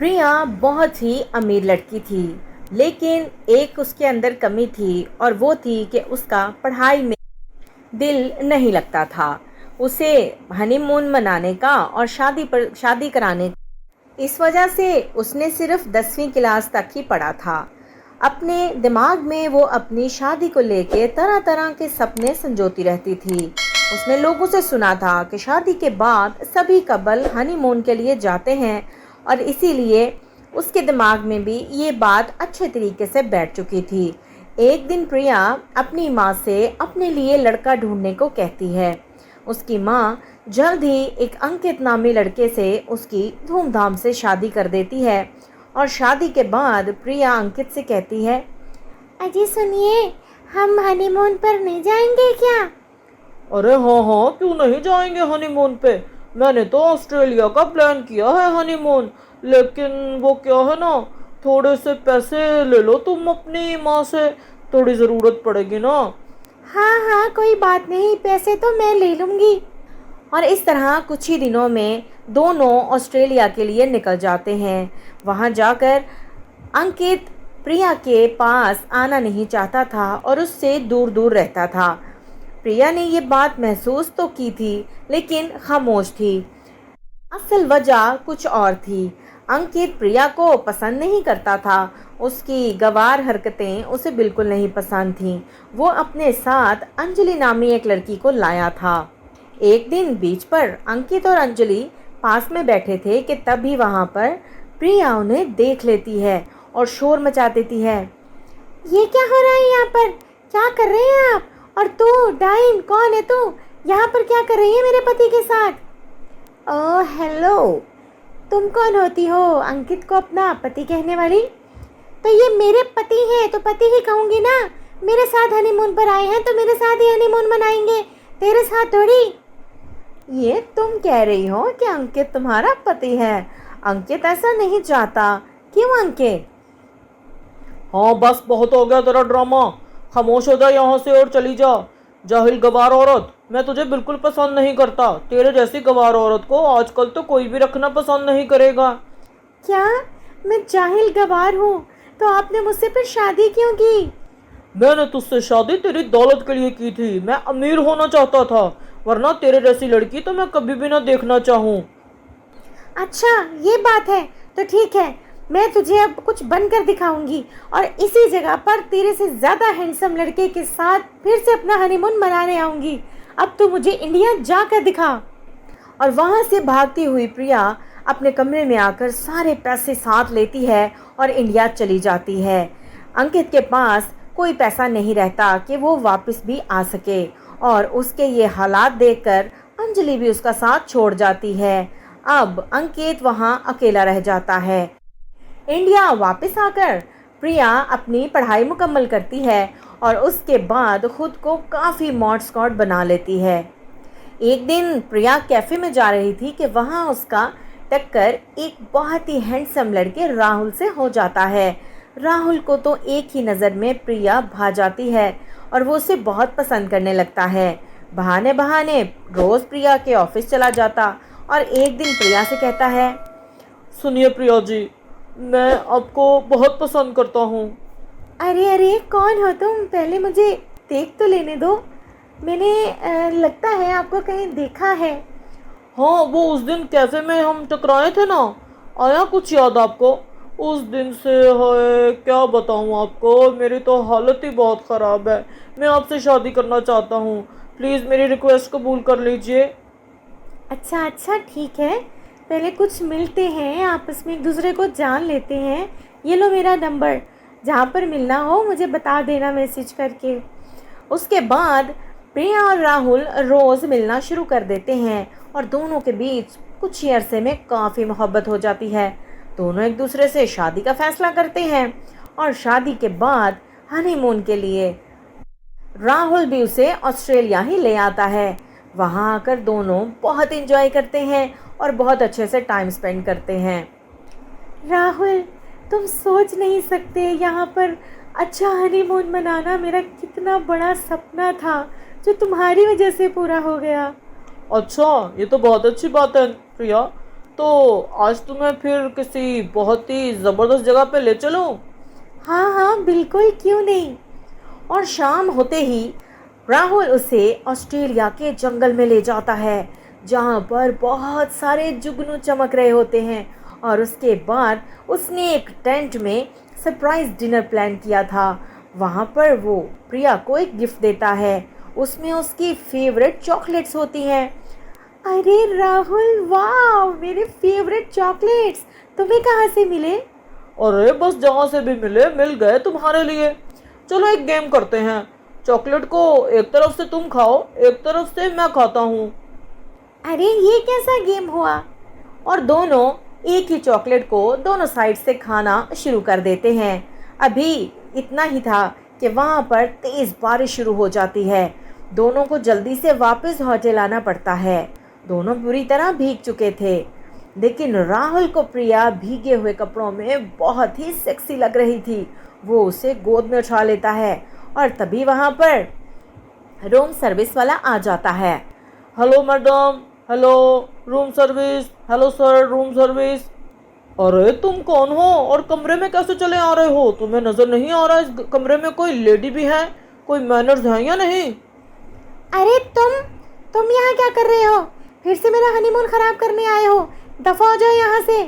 प्रिया बहुत ही अमीर लड़की थी, लेकिन एक उसके अंदर कमी थी और वो थी कि उसका पढ़ाई में दिल नहीं लगता था। उसे हनीमून मनाने का और शादी कराने का, इस वजह से उसने सिर्फ 10वीं क्लास तक ही पढ़ा था। अपने दिमाग में वो अपनी शादी को लेके तरह तरह के सपने संजोती रहती थी। उसने लोगों से सुना था कि शादी के बाद सभी कपल हनीमून के लिए जाते हैं और इसीलिए उसके दिमाग में भी ये बात अच्छे तरीके से बैठ चुकी थी। एक दिन प्रिया अपनी माँ से अपने लिए लड़का ढूंढने को कहती है। उसकी माँ जल्द ही एक अंकित नामी लड़के से उसकी धूमधाम से शादी कर देती है और शादी के बाद प्रिया अंकित से कहती है, अजी सुनिए, हम हनीमून पर नहीं जाएंगे क्या? अरे हाँ हाँ, क्यों नहीं जाएंगे हनीमून पे। मैंने तो ऑस्ट्रेलिया का प्लान किया है हनीमून, लेकिन वो क्या है ना, थोड़े से पैसे ले लो तुम अपनी माँ से, थोड़ी ज़रूरत पड़ेगी ना। हाँ हाँ, कोई बात नहीं, पैसे तो मैं ले लूँगी। और इस तरह कुछ ही दिनों में दोनों ऑस्ट्रेलिया के लिए निकल जाते हैं। वहाँ जाकर अंकित प्रिया के पास आना नहीं चाहता था और उससे दूर दूर रहता था। प्रिया ने ये बात महसूस तो की थी, लेकिन खामोश थी। असल वजह कुछ और थी। अंकित प्रिया को पसंद नहीं करता था। उसकी गवार हरकतें उसे बिल्कुल नहीं पसंद थीं। वो अपने साथ अंजलि नामी एक लड़की को लाया था। एक दिन बीच पर अंकित और अंजलि पास में बैठे थे कि तभी वहाँ पर प्रिया उन्हें देख लेती है और शोर मचा देती है। ये क्या हो रहा है यहाँ पर? क्या कर रहे हैं आप? और तू डाइन, कौन है तू? यहाँ पर क्या कर रही है मेरे पति के साथ? ओह हेलो, तुम कौन होती हो अंकित को अपना पति कहने वाली? तो ये मेरे पति हैं तो पति ही कहूँगी ना। मेरे साथ हनीमून पर आए हैं तो मेरे साथ ही हनीमून मनाएंगे, तेरे साथ थोड़ी। ये तुम कह रही हो कि अंकित तुम्हारा पति है? अंकित ऐसा नहीं चाहता। क्यों अंकित? हाँ बस, बहुत हो गया तेरा ड्रामा। खामोश हो जा यहाँ से और चली जा। जाहिल गवार औरत, मैं तुझे बिल्कुल पसंद नहीं करता। तेरे जैसी गवार औरत को आजकल तो कोई भी रखना पसंद नहीं करेगा। क्या मैं जाहिल गवार हूँ? तो आपने मुझसे फिर शादी क्यों की? मैंने तुझसे शादी तेरी दौलत के लिए की थी। मैं अमीर होना चाहता था, वरना तेरे जैसी लड़की तो मैं कभी भी ना देखना चाहूँ। अच्छा ये बात है, तो ठीक है, मैं तुझे अब कुछ बनकर दिखाऊंगी और इसी जगह पर तेरे से ज़्यादा हैंडसम लड़के के साथ फिर से अपना हनीमून मनाने आऊंगी। अब तू मुझे इंडिया जाकर दिखा। और वहाँ से भागती हुई प्रिया अपने कमरे में आकर सारे पैसे साथ लेती है और इंडिया चली जाती है। अंकित के पास कोई पैसा नहीं रहता कि वो वापस भी आ सके और उसके ये हालात देखकर अंजलि भी उसका साथ छोड़ जाती है। अब अंकित वहाँ अकेला रह जाता है। इंडिया वापस आकर प्रिया अपनी पढ़ाई मुकम्मल करती है और उसके बाद खुद को काफ़ी मॉड स्कॉट बना लेती है। एक दिन प्रिया कैफ़े में जा रही थी कि वहाँ उसका टक्कर एक बहुत ही हैंडसम लड़के राहुल से हो जाता है। राहुल को तो एक ही नज़र में प्रिया भा जाती है और वो उसे बहुत पसंद करने लगता है। बहाने बहाने रोज़ प्रिया के ऑफिस चला जाता और एक दिन प्रिया से कहता है, सुनिए प्रिया जी, मैं आपको बहुत पसंद करता हूँ। अरे अरे, कौन हो तुम? पहले मुझे देख तो लेने दो। मैंने लगता है आपको कहीं देखा है। हाँ, वो उस दिन कैफे में हम टकराए थे ना, आया कुछ याद आपको? उस दिन से है क्या बताऊँ आपको, मेरी तो हालत ही बहुत ख़राब है। मैं आपसे शादी करना चाहता हूँ, प्लीज़ मेरी रिक्वेस्ट कबूल कर लीजिए। अच्छा अच्छा, ठीक है, पहले कुछ मिलते हैं, आपस में एक दूसरे को जान लेते हैं। ये लो मेरा नंबर, जहाँ पर मिलना हो मुझे बता देना मैसेज करके। उसके बाद प्रिया और राहुल रोज़ मिलना शुरू कर देते हैं और दोनों के बीच कुछ ही अरसे में काफ़ी मोहब्बत हो जाती है। दोनों एक दूसरे से शादी का फैसला करते हैं और शादी के बाद हनीमून के लिए राहुल भी उसे ऑस्ट्रेलिया ही ले आता है। वहाँ आकर दोनों बहुत एंजॉय करते हैं और बहुत अच्छे से टाइम स्पेंड करते हैं। राहुल, तुम सोच नहीं सकते यहाँ पर अच्छा हनीमून मनाना मेरा कितना बड़ा सपना था, जो तुम्हारी वजह से पूरा हो गया। अच्छा, ये तो बहुत अच्छी बात है प्रिया। तो आज तुम्हें फिर किसी बहुत ही ज़बरदस्त जगह पे ले चलूं? हाँ हाँ बिल्कुल, क्यों नहीं। और शाम होते ही राहुल उसे ऑस्ट्रेलिया के जंगल में ले जाता है, जहाँ पर बहुत सारे जुगनू चमक रहे होते हैं। और उसके बाद उसने एक टेंट में सरप्राइज डिनर प्लान किया था। वहाँ पर वो प्रिया को एक गिफ्ट देता है, उसमें उसकी फेवरेट चॉकलेट्स होती हैं। अरे राहुल, वाह, मेरे फेवरेट चॉकलेट्स तुम्हें कहाँ से मिले? अरे बस जहाँ से भी मिल गए तुम्हारे लिए। चलो एक गेम करते हैं, चॉकलेट को एक तरफ से तुम खाओ, एक तरफ से मैं खाता हूँ। अरे ये कैसा गेम हुआ? और दोनों एक ही चॉकलेट को दोनों साइड से खाना शुरू कर देते हैं। अभी इतना ही था कि वहाँ पर तेज़ बारिश शुरू हो जाती है। दोनों को जल्दी से वापस होटल आना पड़ता है। दोनों बुरी तरह भीग चुके थे, लेकिन राहुल को प्रिया भीगे हुए कपड़ों में बहुत ही सेक्सी लग रही थी। वो उसे गोद में उठा लेता है और तभी वहाँ पर रूम सर्विस वाला आ जाता है। Hello madam, hello room service, hello sir room service. अरे तुम कौन हो और कमरे में कैसे चले आ रहे हो? तुम्हें नजर नहीं आ रहा इस कमरे में कोई लेडी भी है? कोई मैनर्स हैं या नहीं? अरे तुम यहाँ क्या कर रहे हो? फिर से मेरा हनीमून खराब करने आए हो? दफा हो जाओ यहाँ से।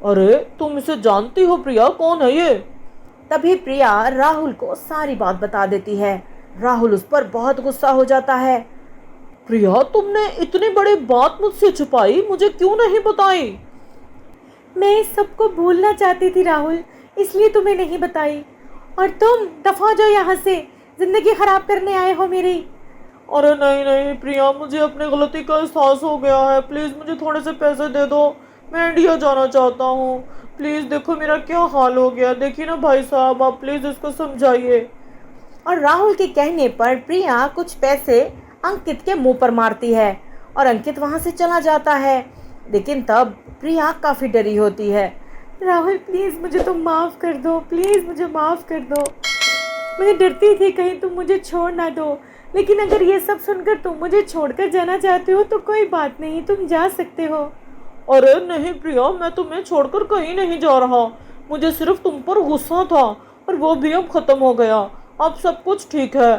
अरे तुम इसे जानती हो प्रिया, कौन है ये? तभी प्रिया राहुल को सारी बात बता देती है। राहुल उस पर बहुत गुस्सा हो जाता है। प्रिया तुमने इतनी बड़ी बात मुझसे छुपाई, मुझे क्यों नहीं बताई? मैं इस सबको भूलना चाहती थी राहुल, इसलिए तुम्हें नहीं बताई। और तुम दफा हो जाओ यहाँ से, जिंदगी खराब करने आए हो मेरी। अरे नहीं नहीं प्रिया, मुझे अपनी गलती का एहसास हो गया है। प्लीज़ मुझे थोड़े से पैसे दे दो, मैं इंडिया जाना चाहता हूँ। प्लीज़ देखो मेरा क्या हाल हो गया, देखिए ना भाई साहब, आप प्लीज़ इसको समझाइए। और राहुल के कहने पर प्रिया कुछ पैसे अंकित के मुंह पर मारती है और अंकित वहां से चला जाता है। लेकिन तब प्रिया काफ़ी डरी होती है। राहुल प्लीज़ मुझे तुम माफ़ कर दो, प्लीज़ मुझे माफ़ कर दो। मैं डरती थी कहीं तुम मुझे छोड़ ना दो, लेकिन अगर ये सब सुनकर तुम मुझे छोड़कर जाना चाहते हो तो कोई बात नहीं, तुम जा सकते हो। अरे नहीं प्रिया, मैं तुम्हें छोड़कर कहीं नहीं जा रहा। मुझे सिर्फ तुम पर गुस्सा था और वो भी अब ख़त्म हो गया। अब सब कुछ ठीक है।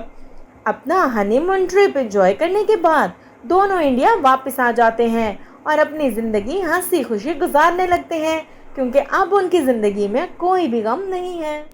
अपना हनीमून ट्रिप एंजॉय करने के बाद दोनों इंडिया वापस आ जाते हैं और अपनी ज़िंदगी हंसी खुशी गुजारने लगते हैं, क्योंकि अब उनकी ज़िंदगी में कोई भी गम नहीं है।